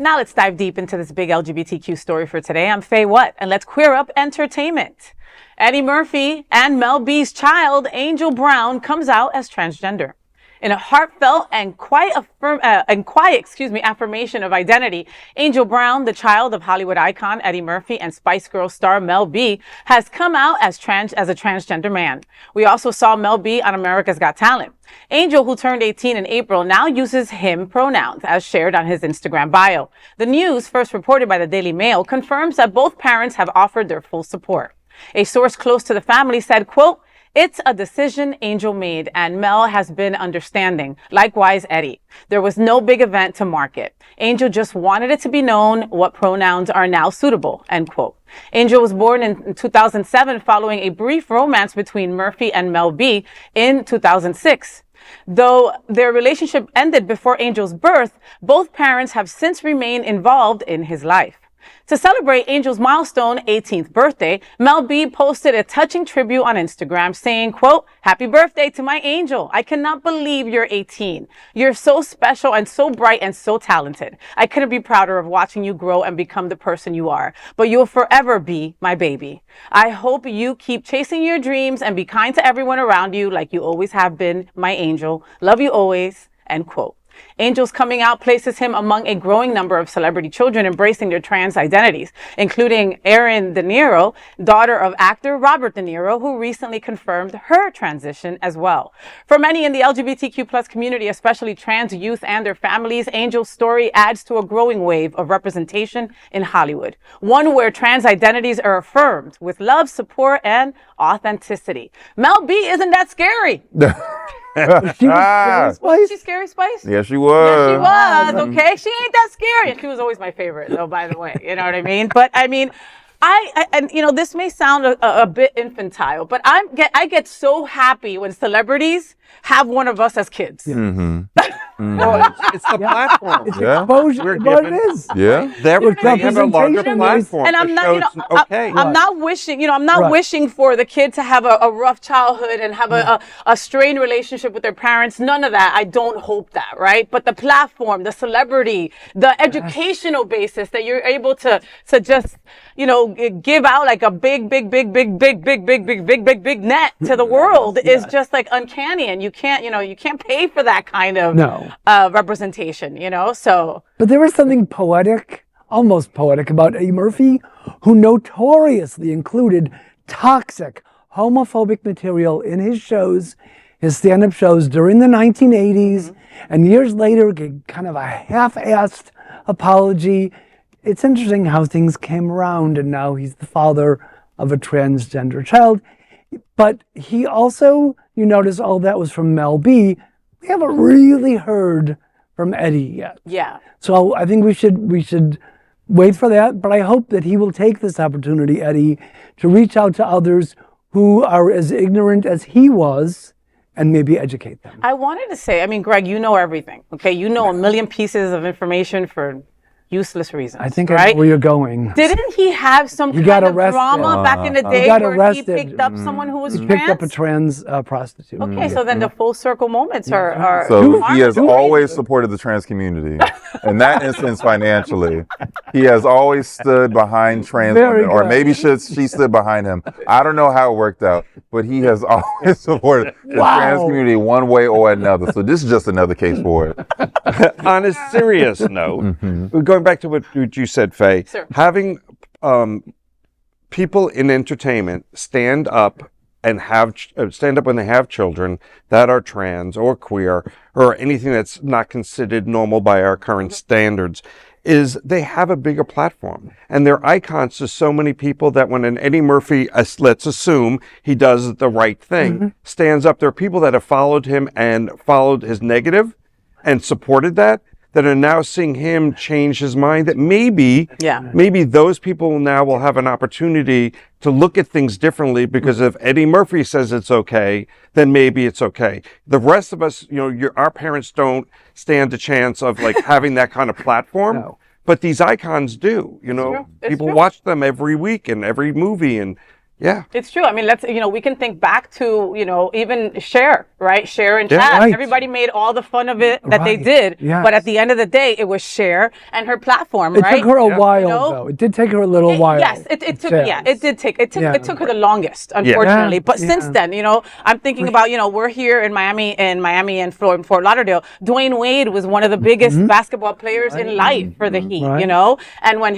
Now let's dive deep into this big LGBTQ story for today. I'm Faye What, and let's queer up entertainment. Eddie Murphy and Mel B's child, Angel Brown, comes out as transgender. In a heartfelt and quiet affirmation of identity, Angel Brown, the child of Hollywood icon Eddie Murphy and Spice Girls star Mel B, has come out as a transgender man. We also saw Mel B on America's Got Talent. Angel, who turned 18 in April, now uses him pronouns, as shared on his Instagram bio. The news, first reported by the Daily Mail, confirms that both parents have offered their full support. A source close to the family said, quote, "It's a decision Angel made, and Mel has been understanding. Likewise, Eddie. There was no big event to market. Angel just wanted it to be known what pronouns are now suitable," end quote. Angel was born in 2007 following a brief romance between Murphy and Mel B in 2006. Though their relationship ended before Angel's birth, both parents have since remained involved in his life. To celebrate Angel's milestone 18th birthday, Mel B posted a touching tribute on Instagram saying, quote, "Happy birthday to my Angel. I cannot believe you're 18. You're so special and so bright and so talented. I couldn't be prouder of watching you grow and become the person you are. But you'll forever be my baby. I hope you keep chasing your dreams and be kind to everyone around you like you always have been, my Angel. Love you always," end quote. Angel's coming out places him among a growing number of celebrity children embracing their trans identities, including Erin De Niro, daughter of actor Robert De Niro, who recently confirmed her transition as well. For many in the LGBTQ plus community, especially trans youth and their families, Angel's story adds to a growing wave of representation in Hollywood, one where trans identities are affirmed with love, support, and authenticity. Mel B isn't that scary. She was Wasn't she Scary Spice? Yeah, she was. Yeah, she was. Okay, she ain't that scary. And she was always my favorite, though. By the way, you know what I mean. But I mean, and you know, this may sound a bit infantile, but I get so happy when celebrities have one of us as kids. Yeah. Mm-hmm. Well, it's the platform. It's Yeah. exposure. We're What it given- is. Yeah. They have a larger representation. platform. And I'm to not, show you know, it's okay. I'm not wishing, I'm not Right. wishing for the kid to have a rough childhood and have a strained relationship with their parents. None of that. I don't hope that, right? But the platform, the celebrity, the educational basis that you're able to just, give out like a big net to the world is just like uncanny. And you can't pay for that kind of representation, so. But there was something poetic, almost poetic, about Eddie Murphy, who notoriously included toxic, homophobic material in his shows, his stand-up shows during the 1980s, and years later, gave kind of a half-assed apology. It's interesting how things came around, and now he's the father of a transgender child. But he also, you notice all that was from Mel B. We haven't really heard from Eddie yet. Yeah. So I think we should wait for that. But I hope that he will take this opportunity, Eddie, to reach out to others who are as ignorant as he was and maybe educate them. I wanted to say, Greg, you know everything, okay? You know a million pieces of information for useless reasons. I think right? I know where you're going. Didn't he have some kind got of arrested. drama back in the day got where arrested. he picked up someone who was He trans? picked up a trans prostitute. Okay, so then the full circle moments are So he has crazy. always supported the trans community. In that instance, financially, he has always stood behind trans Very women, or good. maybe she stood behind him. I don't know how it worked out, but he has always supported the trans community one way or another. So this is just another case for it. On a serious note, going back to what you said, Faye, Sure. having people in entertainment stand up and stand up when they have children that are trans or queer or anything that's not considered normal by our current standards is they have a bigger platform and they're icons to so many people that when an Eddie Murphy, let's assume he does the right thing, stands up, there are people that have followed him and followed his negative and supported that are now seeing him change his mind, that maybe those people now will have an opportunity to look at things differently, because if Eddie Murphy says it's okay, then maybe it's okay. The rest of us, our parents don't stand a chance of like having that kind of platform, but these icons do, It's people true. watch them every week in every movie, and Yeah. It's true. I mean, we can think back to, even Cher, right? Cher and Yeah, Chad. right. Everybody made all the fun of it that they Right. did. Yes. But at the end of the day, it was Cher and her platform, It right? took her a while, know? though. It did take her a little while. Yes, it took. Chaz. Yeah, it did take. It took her the longest, Yeah. unfortunately. Yeah, But since yeah. then, I'm thinking about, we're here in Miami and Fort Lauderdale. Dwayne Wade was one of the biggest basketball players in life for the Heat, Right. And when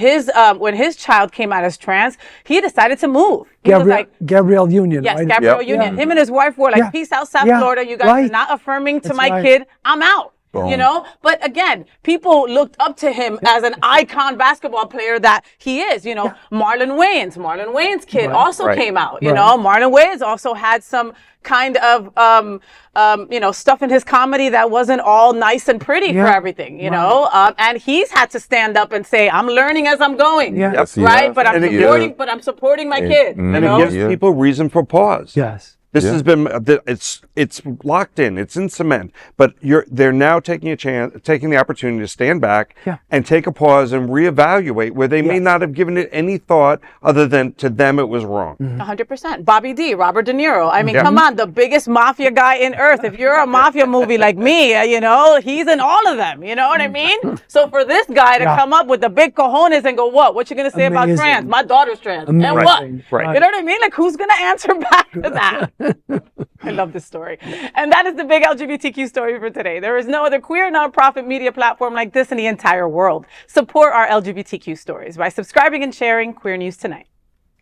his child came out as trans, he decided to move. He was like, Gabrielle Union, yes, right? Gabrielle Yep. Union. Yeah. Him and his wife were like, Yeah. peace out, South Yeah. Florida. You guys Right. are not affirming to That's my right. kid. I'm out. Boom. But again, people looked up to him as an icon basketball player that he is. Marlon Wayne's kid also Right. came out. Right. Marlon Wayans also had some kind of stuff in his comedy that wasn't all nice and pretty for Yeah. everything. And he's had to stand up and say, I'm learning as I'm going. Yeah. Yes, he Right, has. but And it I'm supporting my kid. Mhm. And you know? it gives Yeah. people reason for pause. Yes. This Yeah. has been it's locked in, it's in cement. But they're now taking the opportunity to stand back Yeah. and take a pause and reevaluate where they may Yes. not have given it any thought other than to them it was wrong. 100%. Bobby D, Robert De Niro. I mean, Yeah. come on, the biggest mafia guy in earth. If you're a mafia movie like me, he's in all of them. You know what I mean? So for this guy to Yeah. come up with the big cojones and go, what you going to say about Amazing. trans? My daughter's trans. And Amazing. what? Right. You know what I mean? Like, who's going to answer back to that? I love this story. And that is the big LGBTQ story for today. There is no other queer nonprofit media platform like this in the entire world. Support our LGBTQ stories by subscribing and sharing Queer News Tonight.